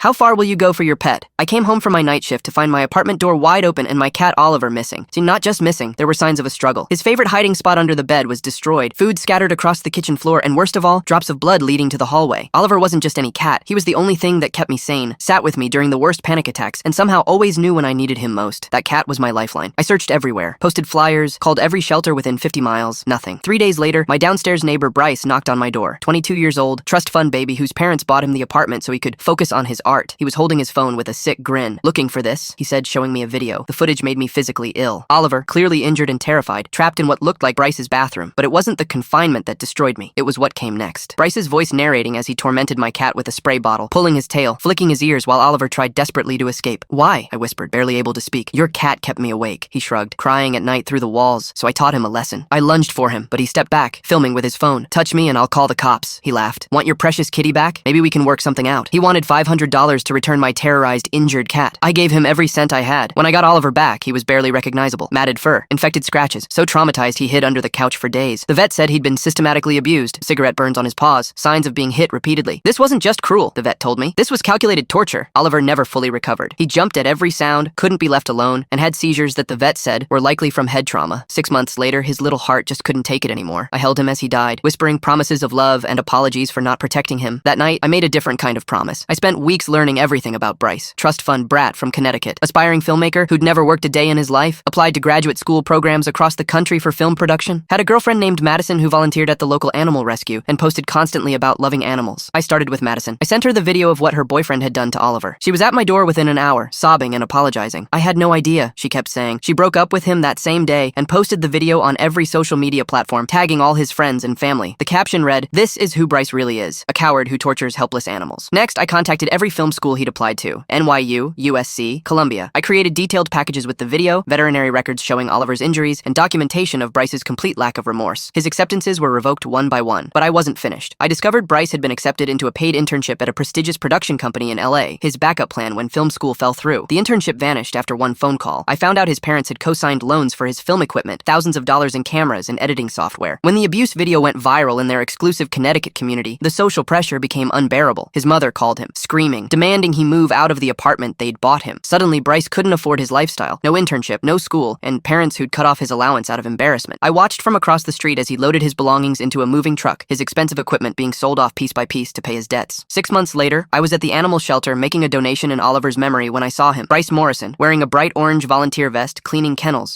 How far will you go for your pet? I came home from my night shift to find my apartment door wide open and my cat Oliver missing. See, not just missing, there were signs of a struggle. His favorite hiding spot under the bed was destroyed, food scattered across the kitchen floor, and worst of all, drops of blood leading to the hallway. Oliver wasn't just any cat. He was the only thing that kept me sane, sat with me during the worst panic attacks, and somehow always knew when I needed him most. That cat was my lifeline. I searched everywhere, posted flyers, called every shelter within 50 miles, nothing. 3 days later, my downstairs neighbor Bryce knocked on my door. 22 years old, trust fund baby whose parents bought him the apartment so he could focus on his art. He was holding his phone with a sick grin. "Looking for this?" he said, showing me a video. The footage made me physically ill. Oliver, clearly injured and terrified, trapped in what looked like Bryce's bathroom. But it wasn't the confinement that destroyed me. It was what came next. Bryce's voice narrating as he tormented my cat with a spray bottle, pulling his tail, flicking his ears while Oliver tried desperately to escape. "Why?" I whispered, barely able to speak. "Your cat kept me awake," he shrugged, crying at night through the walls, so I taught him a lesson. I lunged for him, but he stepped back, filming with his phone. "Touch me and I'll call the cops," he laughed. "Want your precious kitty back? Maybe we can work something out." He wanted $500 to return my terrorized, injured cat. I gave him every cent I had. When I got Oliver back, he was barely recognizable. Matted fur, infected scratches, so traumatized he hid under the couch for days. The vet said he'd been systematically abused, cigarette burns on his paws, signs of being hit repeatedly. "This wasn't just cruel," the vet told me. "This was calculated torture." Oliver never fully recovered. He jumped at every sound, couldn't be left alone, and had seizures that the vet said were likely from head trauma. 6 months later, his little heart just couldn't take it anymore. I held him as he died, whispering promises of love and apologies for not protecting him. That night, I made a different kind of promise. I spent weeks learning everything about Bryce, trust fund brat from Connecticut, aspiring filmmaker who'd never worked a day in his life, applied to graduate school programs across the country for film production, had a girlfriend named Madison who volunteered at the local animal rescue and posted constantly about loving animals. I started with Madison. I sent her the video of what her boyfriend had done to Oliver. She was at my door within an hour, sobbing and apologizing. "I had no idea," she kept saying. She broke up with him that same day and posted the video on every social media platform, tagging all his friends and family. The caption read, "This is who Bryce really is, a coward who tortures helpless animals." Next, I contacted every film school he'd applied to, NYU, USC, Columbia. I created detailed packages with the video, veterinary records showing Oliver's injuries, and documentation of Bryce's complete lack of remorse. His acceptances were revoked one by one, but I wasn't finished. I discovered Bryce had been accepted into a paid internship at a prestigious production company in LA, his backup plan when film school fell through. The internship vanished after one phone call. I found out his parents had co-signed loans for his film equipment, thousands of dollars in cameras and editing software. When the abuse video went viral in their exclusive Connecticut community, the social pressure became unbearable. His mother called him, screaming, demanding he move out of the apartment they'd bought him. Suddenly, Bryce couldn't afford his lifestyle, no internship, no school, and parents who'd cut off his allowance out of embarrassment. I watched from across the street as he loaded his belongings into a moving truck, his expensive equipment being sold off piece by piece to pay his debts. 6 months later, I was at the animal shelter making a donation in Oliver's memory when I saw him, Bryce Morrison, wearing a bright orange volunteer vest, cleaning kennels.